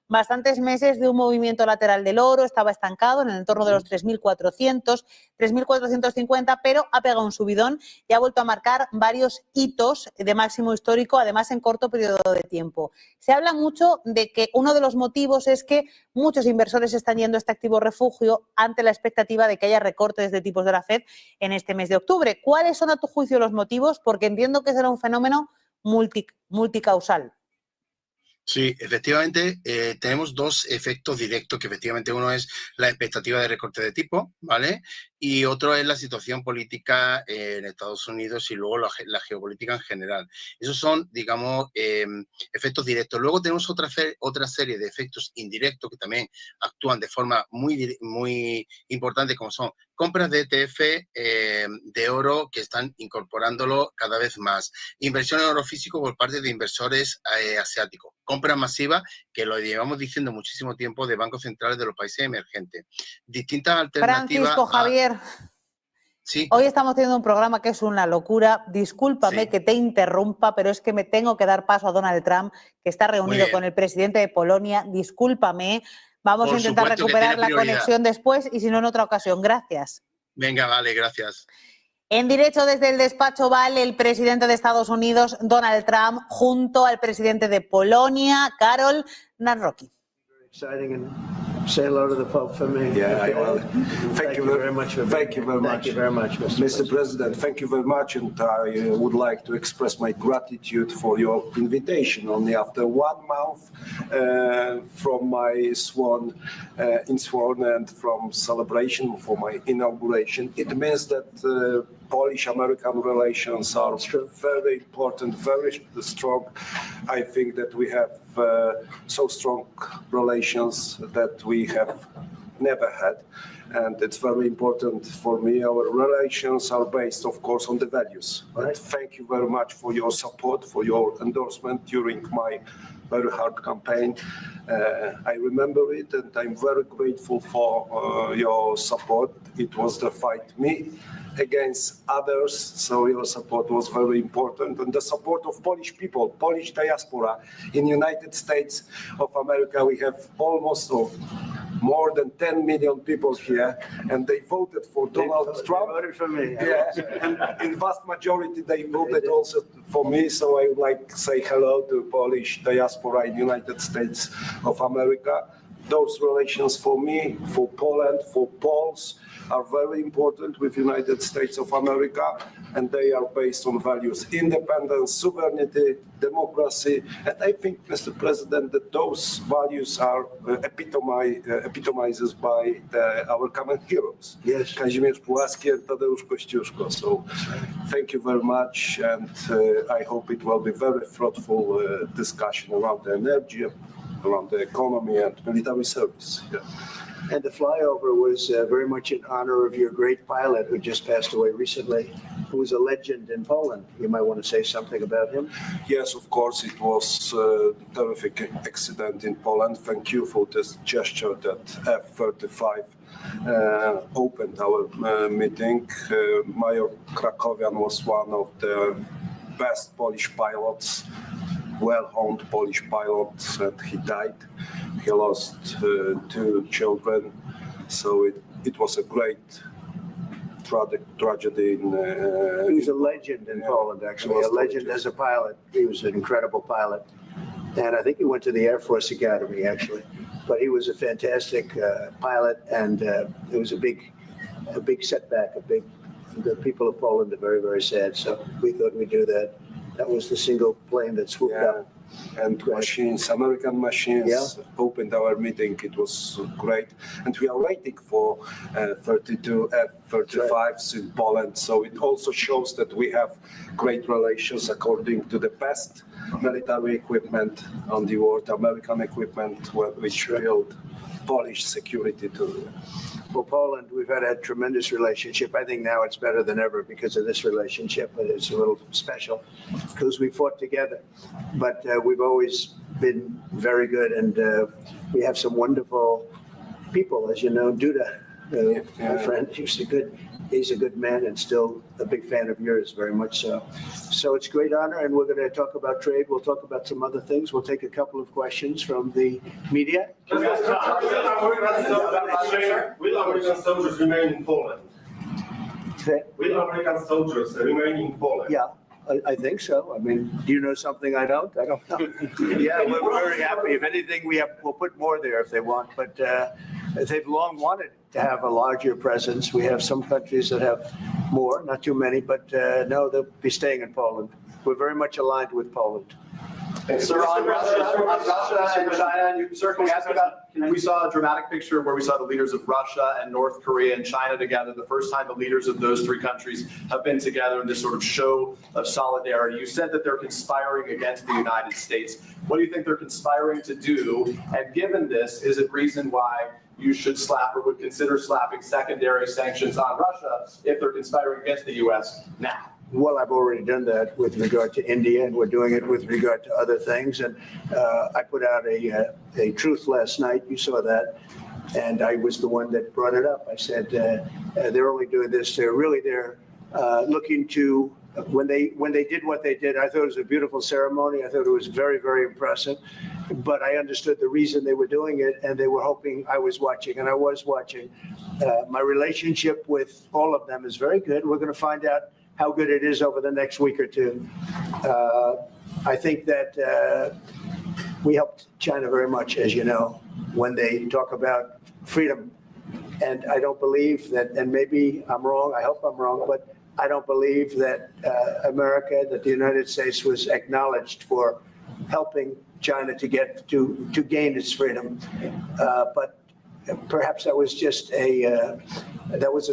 bastantes meses de un movimiento lateral del oro, estaba estancado en el entorno de los 3.400, 3.450, pero ha pegado un subidón y ha vuelto a marcar varios hitos de máximo histórico, además en corto periodo de tiempo. Se habla mucho de que uno de los motivos es que muchos inversores están yendo a este activo refugio ante la expectativa de que haya recortes de tipos de la FED en este mes de octubre. ¿Cuáles son, a tu juicio, los motivos? Porque entiendo que será un fenómeno multicausal. Sí, efectivamente, tenemos dos efectos directos, que efectivamente uno es la expectativa de recorte de tipo, ¿vale? Y otro es la situación política en Estados Unidos y luego la geopolítica en general. Esos son, digamos, efectos directos. Luego tenemos otra serie de efectos indirectos que también actúan de forma muy importante, como son compras de ETF de oro que están incorporándolo cada vez más. Inversión en oro físico por parte de inversores asiáticos. Compra masiva, que lo llevamos diciendo muchísimo tiempo, de bancos centrales de los países emergentes. Distintas alternativas. Francisco Javier, sí. Hoy estamos teniendo un programa que es una locura. Discúlpame que te interrumpa, pero es que me tengo que dar paso a Donald Trump, que está reunido con el presidente de Polonia. Discúlpame. Vamos a intentar recuperar la conexión después y si no en otra ocasión. Gracias. Venga, vale, gracias. En directo desde el despacho Oval, el presidente de Estados Unidos, Donald Trump, junto al presidente de Polonia, Karol Nawrocki. Say hello to the Pope for me. Yeah, I will. Thank you very much. Thank you very much, Mr. President. Thank you very much, and I would like to express my gratitude for your invitation. Only after 1 month from my sworn and from celebration for my inauguration, it means that Polish-American relations are very important, very strong. I think that we have so strong relations that we have never had, and it's very important for me. Our relations are based, of course, on the values. Right. Thank you very much for your support, for your endorsement during my very hard campaign. I remember it, and I'm very grateful for your support. It was the fight me against others, so your support was very important, and the support of Polish people, Polish diaspora in United States of America. We have almost more than 10 million people here, and they voted for Donald Trump. They voted for me. Yeah, and in vast majority they voted also for me, so I would like to say hello to Polish diaspora in United States of America. Those relations for me, for Poland, for Poles, are very important with United States of America, and they are based on values: independence, sovereignty, democracy. And I think, Mr. President, that those values are epitomized by our common heroes. Yes. Kazimierz Pułaski and Tadeusz Kościuszko. So thank you very much, and I hope it will be very fruitful discussion around the energy, around the economy and military service. Yeah. And the flyover was very much in honor of your great pilot who just passed away recently, who was a legend in Poland. You might want to say something about him. Yes, of course, it was a terrific accident in Poland. Thank you for this gesture that F-35 opened our meeting. Major Krakowian was one of the best Polish pilots, well-honed Polish pilots, and he died. He lost 2 children, so it was a great tragedy. He was a legend in Poland, actually, a legend as a pilot. He was an incredible pilot, and I think he went to the Air Force Academy, actually. But he was a fantastic pilot, and it was a big setback. The people of Poland are very, very sad, so we thought we'd do that. That was the single plane that swooped up. And machines, American machines, opened our meeting. It was great. And we are waiting for 32 F-35s in Poland. So it also shows that we have great relations according to the best military equipment on the world, American equipment, which build Polish security too. Well, Poland, we've had a tremendous relationship. I think now it's better than ever because of this relationship. It's a little special because we fought together. But we've always been very good, and we have some wonderful people, as you know. Duda, my friend, he was a good he's a good man and still a big fan of yours, very much so. So it's a great honor, and we're going to talk about trade. We'll talk about some other things. We'll take a couple of questions from the media. Will American soldiers remain in Poland? Will American soldiers remain in Poland? Yeah, I think so. I mean, do you know something I don't? I don't know. Yeah, we're very happy. If anything, we'll put more there if they want. But they've long wanted to have a larger presence. We have some countries that have more, not too many, but no, they'll be staying in Poland. We're very much aligned with Poland. Sir, on Russia and China, you certainly asked about, we saw a dramatic picture where we saw the leaders of Russia and North Korea and China together. The first time the leaders of those three countries have been together in this sort of show of solidarity. You said that they're conspiring against the United States. What do you think they're conspiring to do? And given this, is it reason why you should slap or would consider slapping secondary sanctions on Russia if they're conspiring against the U.S. now? Well, I've already done that with regard to India, and we're doing it with regard to other things. And I put out a truth last night. You saw that. And I was the one that brought it up. I said, they're only doing this. They're looking to, when they did what they did, I thought it was a beautiful ceremony. I thought it was very, very impressive. But I understood the reason they were doing it, and they were hoping I was watching, and I was watching. My relationship with all of them is very good. We're going to find out how good it is over the next week or two. I think that we helped China very much, as you know, when they talk about freedom. And I don't believe that, and maybe I'm wrong, I hope I'm wrong, but I don't believe that America, that the United States was acknowledged for helping China to gain its freedom. But perhaps that was just a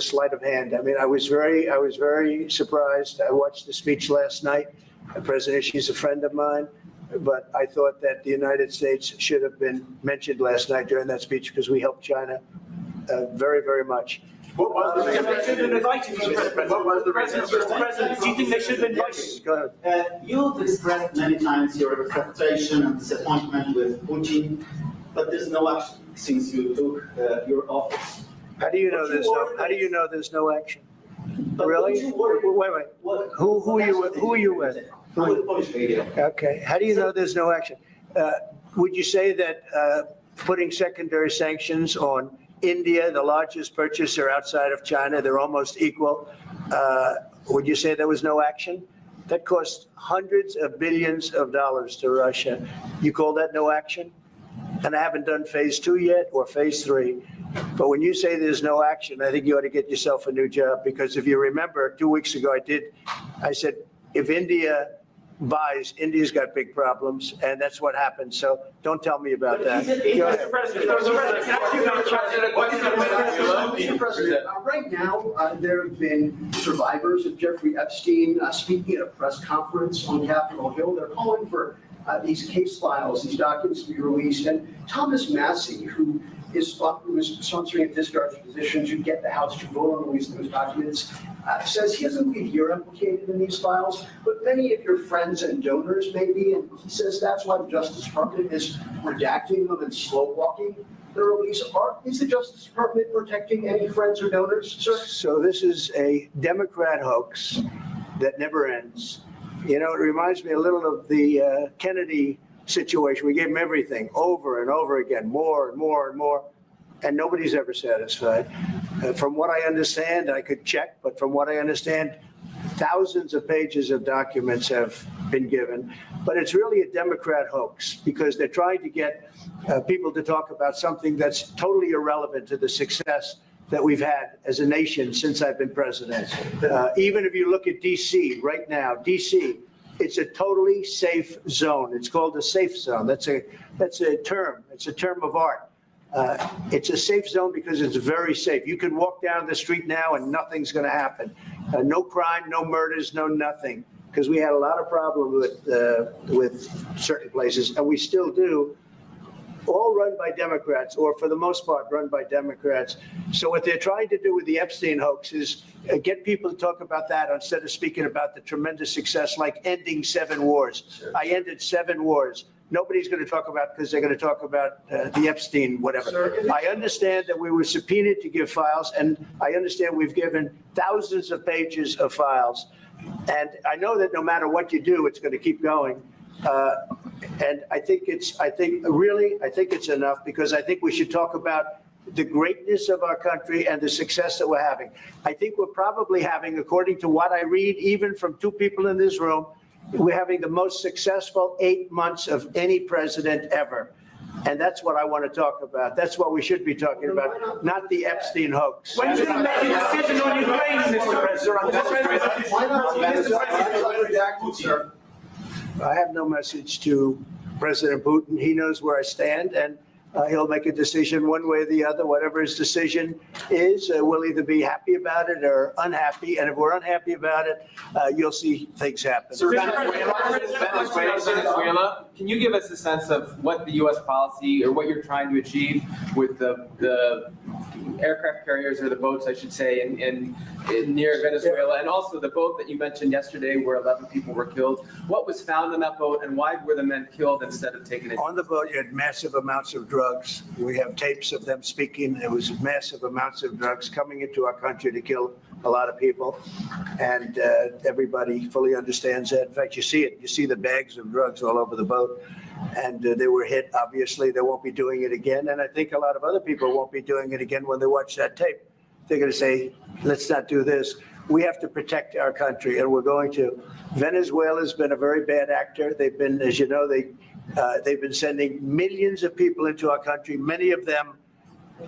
sleight of hand. I mean, I was very surprised. I watched the speech last night. President Xi's a friend of mine, but I thought that the United States should have been mentioned last night during that speech because we helped China very, very much. What was the reason? They should have been invited. What was the reason? Mr. President, do you think they should have been invited? Yes, go ahead. You've expressed many times your frustration and disappointment with Putin, but there's no action since you took your office. How do you know there's no action? But Really? don't you worry- Wait. Who are you with? I'm with Polish media. Okay. How do you know there's no action? Would you say that putting secondary sanctions on India, the largest purchaser outside of China, they're almost equal. Would you say there was no action? That cost hundreds of billions of dollars to Russia. You call that no action? And I haven't done phase 2 yet or phase 3. But when you say there's no action, I think you ought to get yourself a new job, because if you remember 2 weeks ago, I said, if India buys, India's got big problems, and that's what happened. So don't tell me about that. Go ahead. Mr. President, Mr. President, right now, there have been survivors of Jeffrey Epstein speaking at a press conference on Capitol Hill. They're calling for these case files, these documents to be released. And Thomas Massey, who was sponsoring a discharge position to get the House to vote on the release of those documents, says he doesn't believe you're implicated in these files, but many of your friends and donors may be, and he says that's why the Justice Department is redacting them and slow walking the release. Is the Justice Department protecting any friends or donors, sir? So this is a Democrat hoax that never ends. You know, it reminds me a little of the Kennedy situation. We gave him everything over and over again, more and more and more, and nobody's ever satisfied. From what I understand, I could check, but from what I understand, thousands of pages of documents have been given. But it's really a Democrat hoax, because they're trying to get people to talk about something that's totally irrelevant to the success that we've had as a nation since I've been president. Even if you look at D.C. right now, D.C., it's a totally safe zone. It's called a safe zone. That's a term. It's a term of art. It's a safe zone because it's very safe. You can walk down the street now and nothing's going to happen. No crime, no murders, no nothing. Because we had a lot of problems with certain places, and we still do. All run by Democrats, or for the most part run by Democrats. So what they're trying to do with the Epstein hoax is get people to talk about that instead of speaking about the tremendous success, like ending 7 wars. I ended 7 wars. nobody's going to talk about because they're going to talk about the Epstein, whatever. I understand that we were subpoenaed to give files, and I understand we've given thousands of pages of files. And I know that no matter what you do, it's going to keep going. And I think it's enough, because I think we should talk about the greatness of our country and the success that we're having. I think we're probably having, according to what I read, even from two people in this room, we're having the most successful 8 months of any president ever. And that's what I want to talk about. That's what we should be talking about, not the Epstein hoax. When should you make a decision on Ukraine, Mr. President? I have no message to President Putin. He knows where I stand, and he'll make a decision one way or the other. Whatever his decision is, we'll either be happy about it or unhappy. And if we're unhappy about it, you'll see things happen. Venezuela, can you give us a sense of what the U.S. policy, or what you're trying to achieve with the aircraft carriers, or the boats, I should say, in near Venezuela, and also the boat that you mentioned yesterday where 11 people were killed? What was found on that boat, and why were the men killed instead of taken in? On the boat, you had massive amounts of drugs. We have tapes of them speaking. There was massive amounts of drugs coming into our country to kill a lot of people, and everybody fully understands that. In fact, you see it. You see the bags of drugs all over the boat, and they were hit. Obviously, they won't be doing it again, and I think a lot of other people won't be doing it again when they watch that tape. They're going to say, let's not do this. We have to protect our country, and we're going to. Venezuela's been a very bad actor. They've been, as you know, they've been sending millions of people into our country, many of them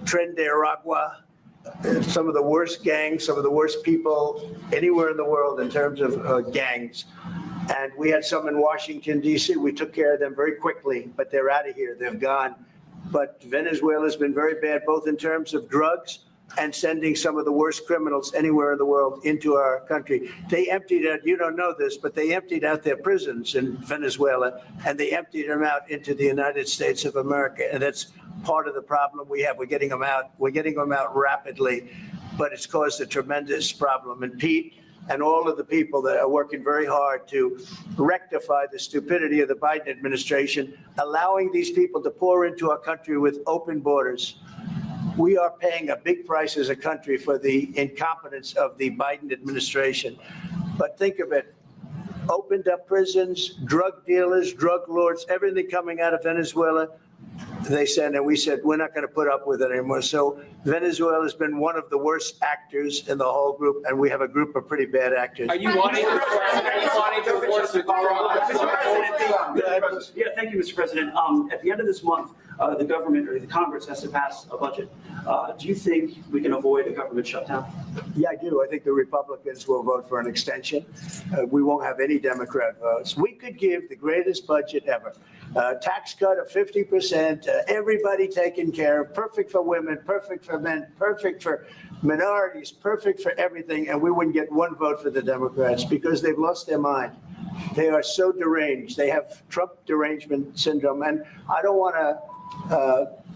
Tren de Aragua, some of the worst gangs, some of the worst people anywhere in the world in terms of gangs. And we had some in Washington, D.C. We took care of them very quickly, but they're out of here. They've gone. But Venezuela's been very bad, both in terms of drugs and sending some of the worst criminals anywhere in the world into our country. They emptied out, you don't know this, but they emptied out their prisons in Venezuela, and they emptied them out into the United States of America. And that's part of the problem we have. We're getting them out. We're getting them out rapidly, but it's caused a tremendous problem. And Pete and all of the people that are working very hard to rectify the stupidity of the Biden administration, allowing these people to pour into our country with open borders. We are paying a big price as a country for the incompetence of the Biden administration. But think of it, opened up prisons, drug dealers, drug lords, everything coming out of Venezuela. They said, and we said, we're not going to put up with it anymore. So Venezuela has been one of the worst actors in the whole group, and we have a group of pretty bad actors. Are you wanting to force withdrawal? Yeah, thank you, Mr. President. At the end of this month, the government, or the Congress, has to pass a budget. Do you think we can avoid a government shutdown? Yeah, I do. I think the Republicans will vote for an extension. We won't have any Democrat votes. We could give the greatest budget ever. Tax cut of 50%, everybody taken care of, perfect for women, perfect for men, perfect for minorities, perfect for everything, and we wouldn't get one vote for the Democrats because they've lost their mind. They are so deranged. They have Trump derangement syndrome, and I don't want to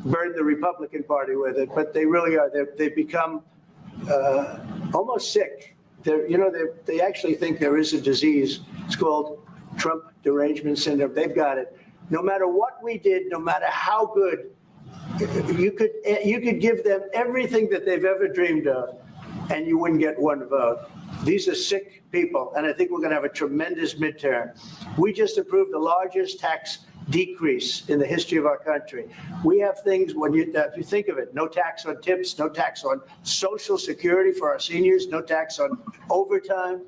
burden the Republican Party with it, but they really are. They've become almost sick. They actually think there is a disease. It's called Trump derangement syndrome. They've got it. No matter what we did, no matter how good, you could give them everything that they've ever dreamed of, and you wouldn't get one vote. These are sick people, and I think we're going to have a tremendous midterm. We just approved the largest tax decrease in the history of our country. We have things, if you think of it, no tax on tips, no tax on Social Security for our seniors, no tax on overtime,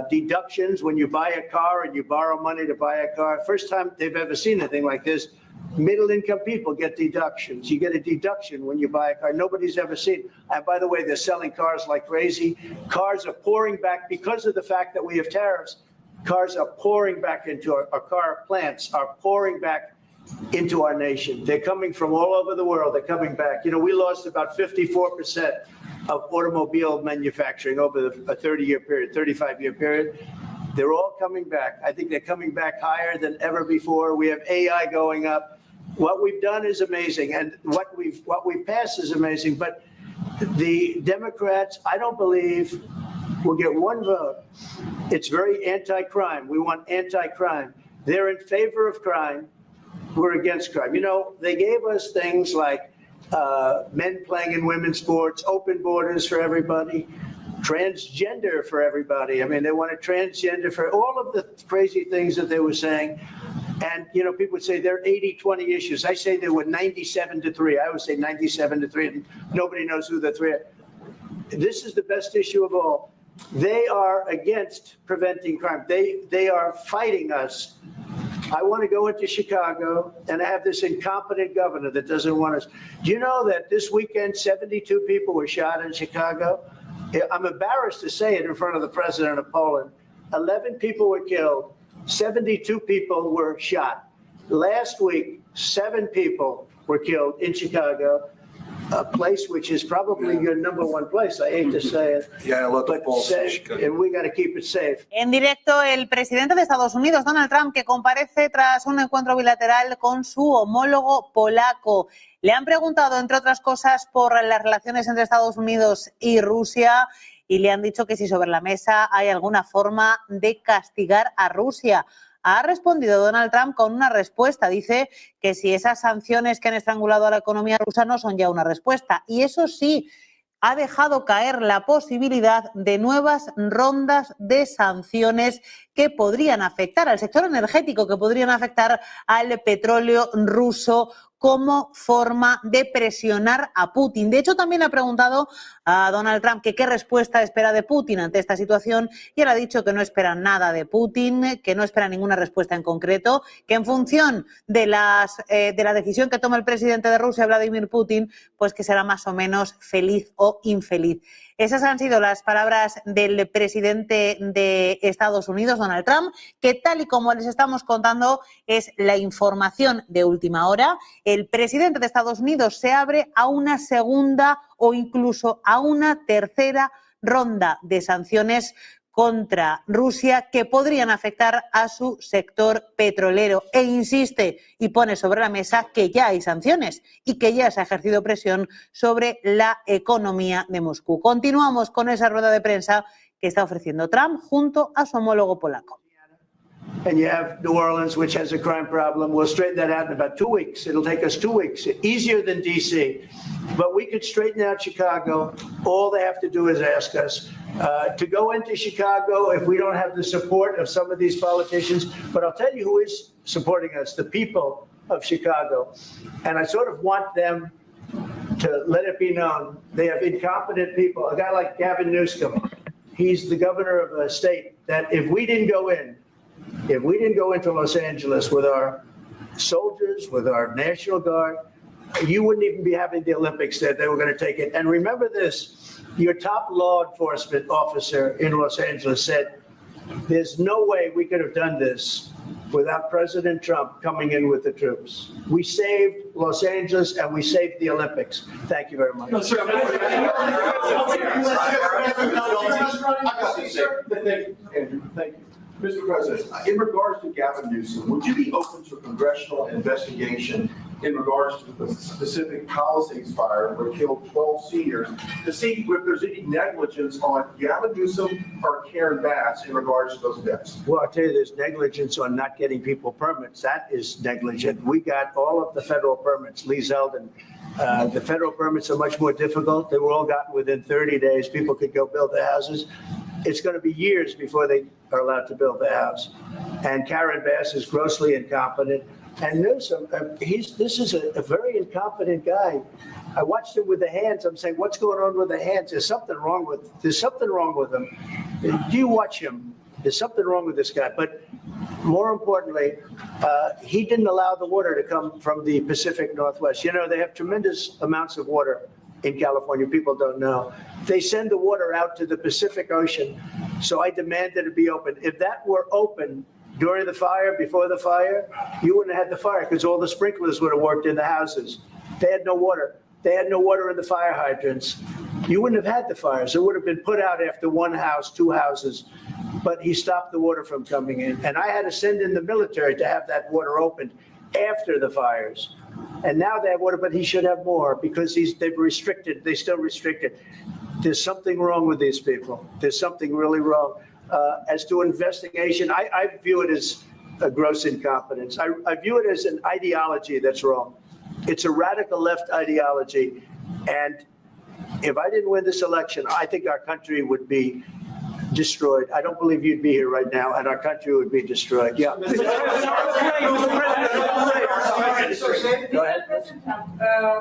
deductions when you buy a car and you borrow money to buy a car. First time they've ever seen anything like this. Middle-income people get deductions. You get a deduction when you buy a car. Nobody's ever seen. And by the way, they're selling cars like crazy. Cars are pouring back because of the fact that we have tariffs. Cars are pouring back into our car plants are pouring back into our nation. They're coming from all over the world. They're coming back. You know, we lost about 54% of automobile manufacturing over a 30-year period, 35-year period. They're all coming back. I think they're coming back higher than ever before. We have AI going up. What we've done is amazing, and what we've passed is amazing. But the Democrats, I don't believe, will get one vote. It's very anti-crime. We want anti-crime. They're in favor of crime. We're against crime. You know, they gave us things like men playing in women's sports, open borders for everybody, transgender for everybody. I mean, they wanted transgender for all of the crazy things that they were saying. And, you know, people would say they're 80-20 issues. I say they were 97-3. I always say 97-3, and nobody knows who the three are. This is the best issue of all. They are against preventing crime. They are fighting us. I want to go into Chicago and have this incompetent governor that doesn't want us. Do you know that this weekend 72 people were shot in Chicago? I'm embarrassed to say it in front of the president of Poland. 11 people were killed. 72 people were shot. Last week, 7 people were killed in Chicago, a place which is probably your number one place. I hate to say it. Yeah, a lot of balls in safe, Chicago. and we got to keep it safe. En directo, el presidente de Estados Unidos, Donald Trump, que comparece tras un encuentro bilateral con su homólogo polaco. Le han preguntado, entre otras cosas, por las relaciones entre Estados Unidos y Rusia y le han dicho que si sobre la mesa hay alguna forma de castigar a Rusia. Ha respondido Donald Trump con una respuesta. Dice que si esas sanciones que han estrangulado a la economía rusa no son ya una respuesta. Y eso sí, ha dejado caer la posibilidad de nuevas rondas de sanciones que podrían afectar al sector energético, que podrían afectar al petróleo ruso como forma de presionar a Putin. De hecho, también ha preguntado a Donald Trump que qué respuesta espera de Putin ante esta situación y él ha dicho que no espera nada de Putin, que no espera ninguna respuesta en concreto, que en función de la decisión que tome el presidente de Rusia, Vladimir Putin, pues que será más o menos feliz o infeliz. Esas han sido las palabras del presidente de Estados Unidos, Donald Trump, que tal y como les estamos contando es la información de última hora. El presidente de Estados Unidos se abre a una segunda o incluso a una tercera ronda de sanciones contra Rusia que podrían afectar a su sector petrolero e insiste y pone sobre la mesa que ya hay sanciones y que ya se ha ejercido presión sobre la economía de Moscú. Continuamos con esa rueda de prensa que está ofreciendo Trump junto a su homólogo polaco. And you have New Orleans, which has a crime problem. We'll straighten that out in about 2 weeks. It'll take us 2 weeks, easier than D.C. But we could straighten out Chicago. All they have to do is ask us to go into Chicago if we don't have the support of some of these politicians. But I'll tell you who is supporting us, the people of Chicago. And I sort of want them to let it be known. They have incompetent people. A guy like Gavin Newsom, he's the governor of a state that if we didn't go into Los Angeles with our soldiers, with our National Guard, you wouldn't even be having the Olympics there. They were going to take it. And remember this, your top law enforcement officer in Los Angeles said, there's no way we could have done this without President Trump coming in with the troops. We saved Los Angeles and we saved the Olympics. Thank you very much. No, sir. Andrew, thank you. Mr. President, in regards to Gavin Newsom, would you be open to a congressional investigation in regards to the specific Palisades fire that killed 12 seniors to see if there's any negligence on Gavin Newsom or Karen Bass in regards to those deaths? Well, I'll tell you, there's negligence on not getting people permits. That is negligent. We got all of the federal permits, Lee Zeldin. The federal permits are much more difficult. They were all gotten within 30 days. People could go build their houses. It's going to be years before they are allowed to build their house. And Karen Bass is grossly incompetent. And Newsom, this is a very incompetent guy. I watched him with the hands. I'm saying, what's going on with the hands? There's something wrong with him. Do you watch him? There's something wrong with this guy. But more importantly, he didn't allow the water to come from the Pacific Northwest. You know, they have tremendous amounts of water in California. People don't know. They send the water out to the Pacific Ocean. So I demanded it be open. If that were open during the fire, before the fire, you wouldn't have had the fire because all the sprinklers would have worked in the houses. They had no water. They had no water in the fire hydrants. You wouldn't have had the fires. It would have been put out after one house, 2 houses. But he stopped the water from coming in. And I had to send in the military to have that water opened after the fires. And now they have water, but he should have more because they still restricted. There's something wrong with these people. There's something really wrong. As to investigation, I view it as a gross incompetence. I view it as an ideology that's wrong. It's a radical left ideology. And if I didn't win this election, I think our country would be destroyed. I don't believe you'd be here right now, and our country would be destroyed. Yeah. Mr. President,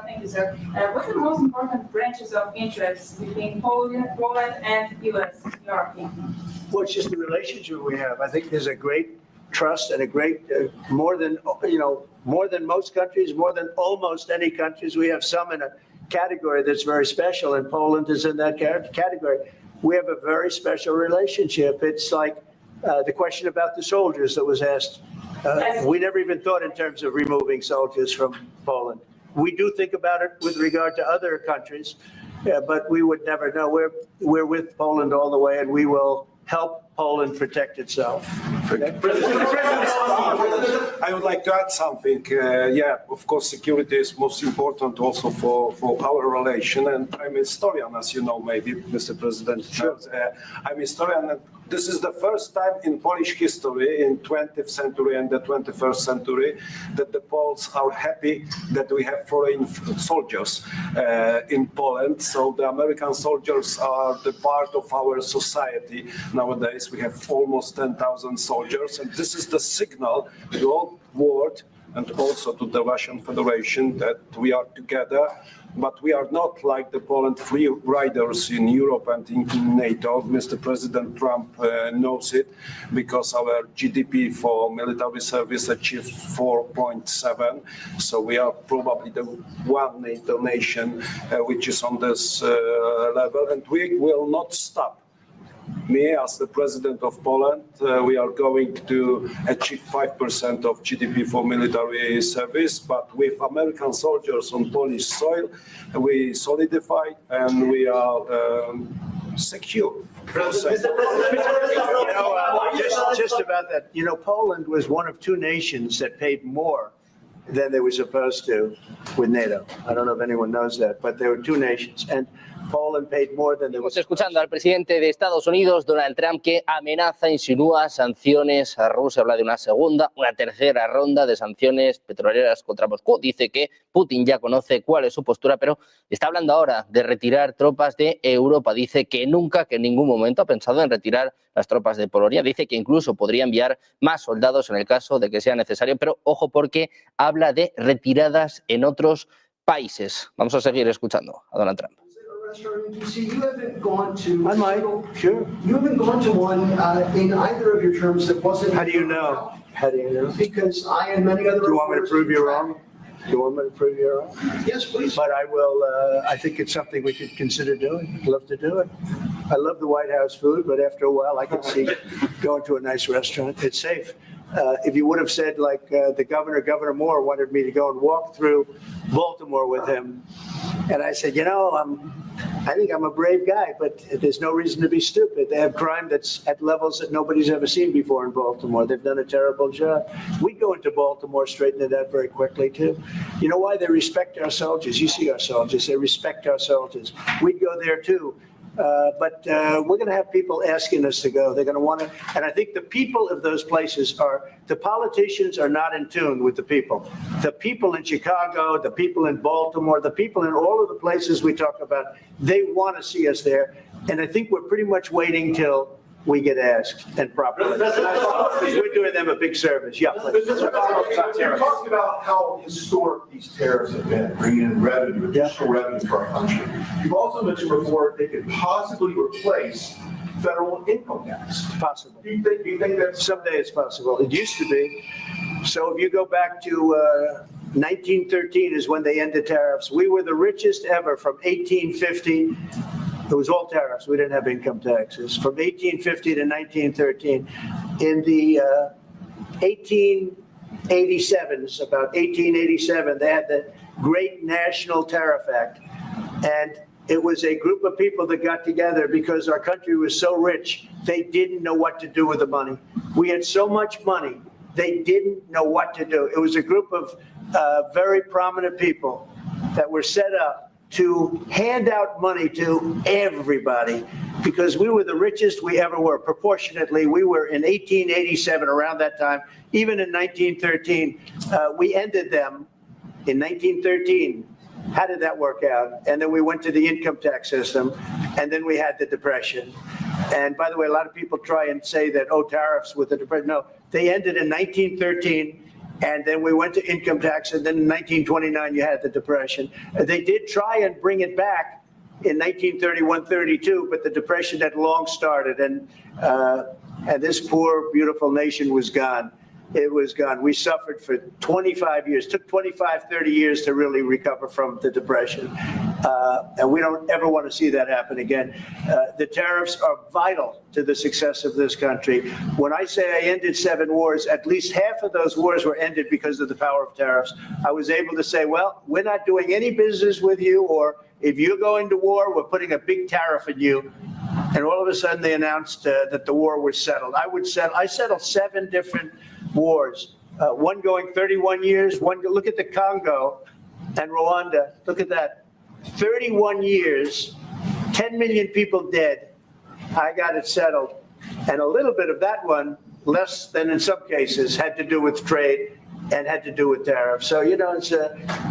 thank you, sir. What are the most important branches of interest between Poland and U.S. in your opinion? Well, it's just the relationship we have. I think there's a great trust and a great, more than most countries, more than almost any countries. We have some in a category that's very special, and Poland is in that category. We have a very special relationship. It's like the question about the soldiers that was asked. We never even thought in terms of removing soldiers from Poland. We do think about it with regard to other countries, but we would never know. We're with Poland all the way, and we will help Poland protect itself. I would like to add something. Yeah, of course, security is most important also for our relation. And I'm a historian, as you know, maybe, Mr. President. Sure. I'm a historian. And this is the first time in Polish history, in 20th century and the 21st century, that the Poles are happy that we have foreign soldiers in Poland. So the American soldiers are the part of our society nowadays. We have almost 10,000 soldiers, and this is the signal to the whole world and also to the Russian Federation that we are together. But we are not like the Poland free riders in Europe and in NATO. Mr. President Trump knows it, because our GDP for military service achieved 4.7. So we are probably the one NATO nation which is on this level, and we will not stop. Me, as the president of Poland, we are going to achieve 5% of GDP for military service, but with American soldiers on Polish soil, we solidify and we are secure. Just about that, Poland was one of two nations that paid more than they were supposed to with NATO. I don't know if anyone knows that, but there were two nations. And Poland paid more than they were. Estamos escuchando al presidente de Estados Unidos, Donald Trump, que amenaza, insinúa sanciones a Rusia. Habla de una tercera ronda de sanciones petroleras contra Moscú. Dice que Putin ya conoce cuál es su postura, pero está hablando ahora de retirar tropas de Europa. Dice que nunca, que en ningún momento ha pensado en retirar las tropas de Polonia. Dice que incluso podría enviar más soldados en el caso de que sea necesario, pero ojo, porque habla de retiradas en otros países. Vamos a seguir escuchando a Donald Trump. You haven't gone to. I might, sure. You haven't gone to one in either of your terms that wasn't. How do you know? How do you know? Because I and many other. Do you want me to prove you wrong? Do you want me to prove you wrong? Yes, please. But I will. I think it's something we could consider doing. I'd love to do it. I love the White House food, but after a while, I can see going to a nice restaurant. It's safe. If you would have said, like the Governor Moore wanted me to go and walk through Baltimore with him, and I said, I think I'm a brave guy, but there's no reason to be stupid. They have crime that's at levels that nobody's ever seen before in Baltimore. They've done a terrible job. We go into Baltimore, straighten it out very quickly, too. You know why? They respect our soldiers. You see our soldiers. They respect our soldiers. We'd go there, too. But we're going to have people asking us to go. They're going to want to, and I think the people of those places the politicians are not in tune with the people. The people in Chicago, the people in Baltimore, the people in all of the places we talk about, they want to see us there. And I think we're pretty much waiting till we get asked and properly. We're doing them a big service. Yeah. You're talking about how historic these tariffs have been, bringing in revenue, additional revenue for our country. You've also mentioned before they could possibly replace federal income tax. Possible. Do you think that someday it's possible? It used to be. So if you go back to 1913 is when they ended tariffs. We were the richest ever from 1850. It was all tariffs. We didn't have income taxes. From 1850 to 1913. In the 1887s, about 1887, they had the Great National Tariff Act. And it was a group of people that got together because our country was so rich, they didn't know what to do with the money. We had so much money, they didn't know what to do. It was a group of very prominent people that were set up to hand out money to everybody because we were the richest we ever were. Proportionately, we were in 1887, around that time, even in 1913. We ended them in 1913. How did that work out? And then we went to the income tax system, and then we had the Depression. And by the way, a lot of people try and say that, oh, tariffs with the Depression. No, they ended in 1913. And then we went to income tax, and then in 1929 you had the Depression. They did try and bring it back in 1931-32, but the Depression had long started, and this poor, beautiful nation was gone. It was gone. We suffered for 25 years. It took 25, 30 years to really recover from the Depression. And we don't ever want to see that happen again. The tariffs are vital to the success of this country. When I say I ended 7 wars, at least half of those wars were ended because of the power of tariffs. I was able to say, well, we're not doing any business with you, or if you're going to war, we're putting a big tariff on you. And all of a sudden they announced that the war was settled. I settled 7 different wars, one going 31 years, look at the Congo and Rwanda, look at that, 31 years, 10 million people dead. I got it settled. And a little bit of that one, less than in some cases, had to do with trade and had to do with tariffs. So, you know,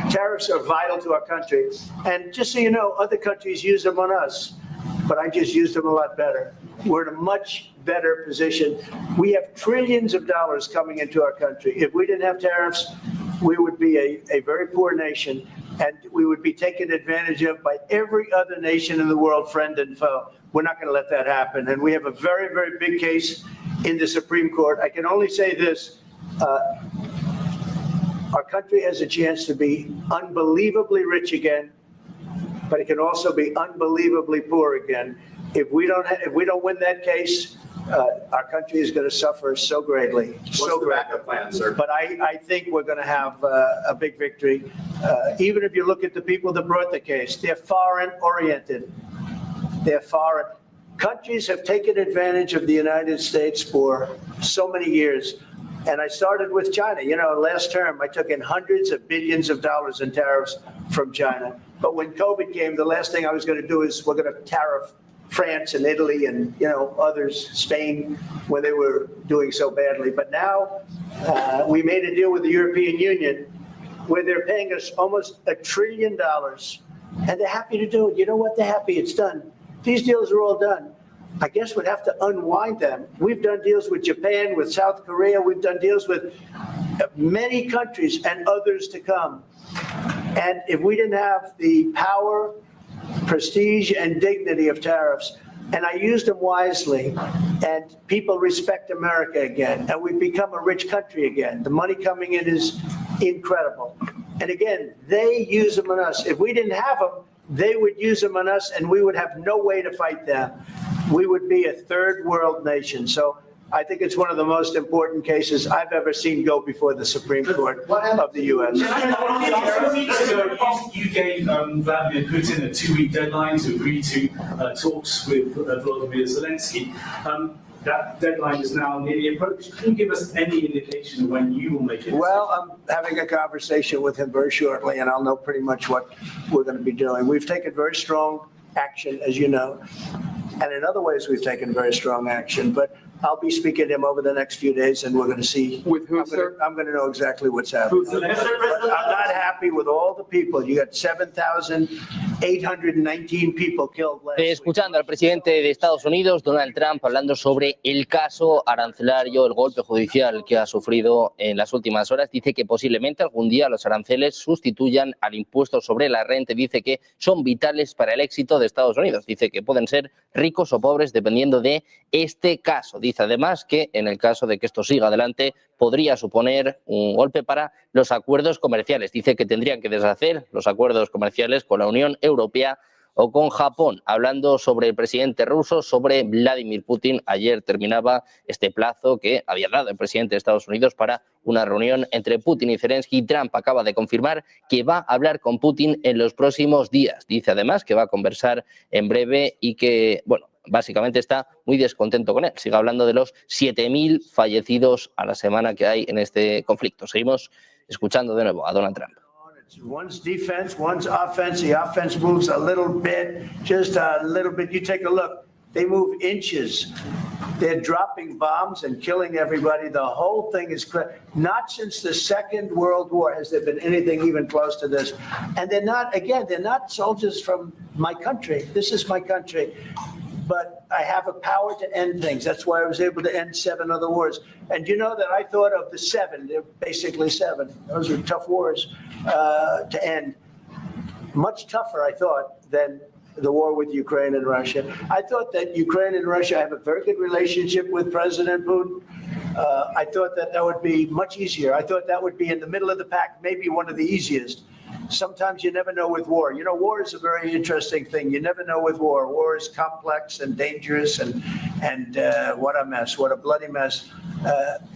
tariffs are vital to our country. And just so you know, other countries use them on us, but I just used them a lot better. We're in a much better position. We have trillions of dollars coming into our country. If we didn't have tariffs, we would be a very poor nation, and we would be taken advantage of by every other nation in the world, friend and foe. We're not going to let that happen. And we have a very, very big case in the Supreme Court. I can only say this. Our country has a chance to be unbelievably rich again, but it can also be unbelievably poor again. If we don't win that case, our country is going to suffer so greatly. What's the backup plan, sir? But I think we're going to have a big victory. Even if you look at the people that brought the case, they're foreign-oriented. They're foreign. Countries have taken advantage of the United States for so many years. And I started with China. You know, last term, I took in hundreds of billions of dollars in tariffs from China. But when COVID came, the last thing I was going to do is we're going to tariff France and Italy and, you know, others, Spain, when they were doing so badly. But now we made a deal with the European Union where they're paying us almost $1 trillion. And they're happy to do it. You know what? They're happy. It's done. These deals are all done. I guess we'd have to unwind them. We've done deals with Japan, with South Korea. We've done deals with many countries and others to come. And if we didn't have the power, prestige, and dignity of tariffs, and I used them wisely, and people respect America again, and we've become a rich country again. The money coming in is incredible. And again, they use them on us. If we didn't have them, they would use them on us, and we would have no way to fight them. We would be a third world nation. So I think it's one of the most important cases I've ever seen go before the Supreme Court of the U.S. You gave Vladimir Putin a 2-week deadline to agree to talks with Vladimir Zelensky. That deadline is now nearly approached. Can you give us any indication when you will make it? Well, I'm having a conversation with him very shortly, and I'll know pretty much what we're going to be doing. We've taken very strong action, as you know, and in other ways we've taken very strong action. But I'll be speaking to him over the next few days, and we're going to see. With who, sir? I'm going to know exactly what's happening. But I'm not happy with all the people. You got 7,819 people killed last week. Escuchando al presidente de Estados Unidos, Donald Trump, hablando sobre el caso arancelario, el golpe judicial que ha sufrido en las últimas horas, dice que posiblemente algún día los aranceles sustituyan al impuesto sobre la renta. Dice que son vitales para el éxito de Estados Unidos. Dice que pueden ser ricos o pobres dependiendo de este caso. Dice además que en el caso de que esto siga adelante podría suponer un golpe para los acuerdos comerciales. Dice que tendrían que deshacer los acuerdos comerciales con la Unión Europea o con Japón. Hablando sobre el presidente ruso, sobre Vladimir Putin, ayer terminaba este plazo que había dado el presidente de Estados Unidos para una reunión entre Putin y Zelensky. Trump acaba de confirmar que va a hablar con Putin en los próximos días. Dice además que va a conversar en breve y que, bueno, básicamente está muy descontento con él. Sigue hablando de los 7.000 fallecidos a la semana que hay en este conflicto. Seguimos escuchando de nuevo a Donald Trump. One's defense, one's offense. The offense moves a little bit, just a little bit. You take a look. They move inches. They're dropping bombs and killing everybody. The whole thing is not since the Second World War has there been anything even close to this. And they're not, again, they're not soldiers from my country. This is my country. But I have a power to end things. That's why I was able to end 7 other wars. And you know that I thought of the 7, they're basically 7. Those are tough wars to end. Much tougher, I thought, than the war with Ukraine and Russia. I thought that Ukraine and Russia have a very good relationship with President Putin. I thought that that would be much easier. I thought that would be in the middle of the pack, maybe one of the easiest. Sometimes you never know with war. You know, war is a very interesting thing. You never know with war. War is complex and dangerous, and what a mess, what a bloody mess.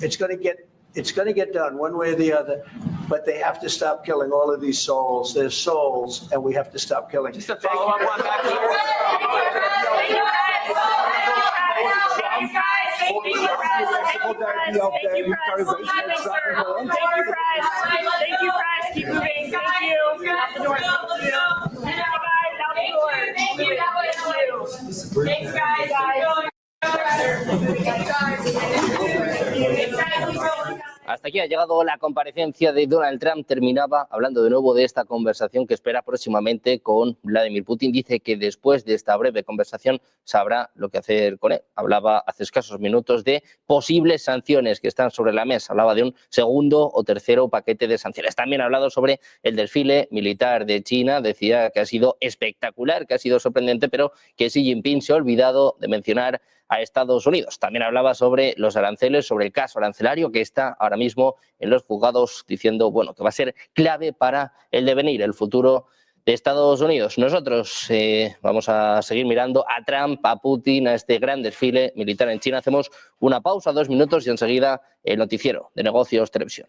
It's going to get done one way or the other, but they have to stop killing all of these souls. They're souls, and we have to stop killing. Just to follow up one back here. Keep moving. Thank you. Out the door. Thank you. Guys, out the door. Thank you. Thanks, guys. Hasta aquí ha llegado la comparecencia de Donald Trump. Terminaba hablando de nuevo de esta conversación que espera próximamente con Vladimir Putin. Dice que después de esta breve conversación sabrá lo que hacer con él. Hablaba hace escasos minutos de posibles sanciones que están sobre la mesa. Hablaba de un segundo o tercero paquete de sanciones. También ha hablado sobre el desfile militar de China. Decía que ha sido espectacular, que ha sido sorprendente, pero que Xi Jinping se ha olvidado de mencionar a Estados Unidos. También hablaba sobre los aranceles, sobre el caso arancelario que está ahora mismo en los juzgados, diciendo bueno, que va a ser clave para el devenir, el futuro de Estados Unidos. Nosotros vamos a seguir mirando a Trump, a Putin, a este gran desfile militar en China. Hacemos una pausa, 2 minutos y enseguida el noticiero de Negocios Televisión.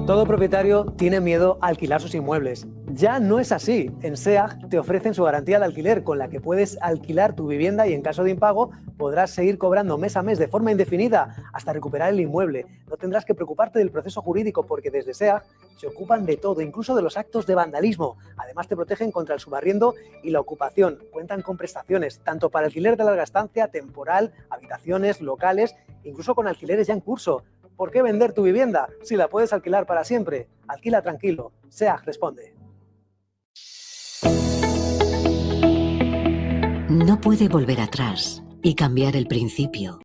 Todo propietario tiene miedo a alquilar sus inmuebles. Ya no es así. En SEAG te ofrecen su garantía de alquiler, con la que puedes alquilar tu vivienda y en caso de impago podrás seguir cobrando mes a mes de forma indefinida hasta recuperar el inmueble. No tendrás que preocuparte del proceso jurídico porque desde SEAG se ocupan de todo, incluso de los actos de vandalismo. Además te protegen contra el subarriendo y la ocupación. Cuentan con prestaciones, tanto para alquiler de larga estancia, temporal, habitaciones, locales, incluso con alquileres ya en curso. ¿Por qué vender tu vivienda si la puedes alquilar para siempre? Alquila tranquilo. SEAG responde. No puede volver atrás y cambiar el principio.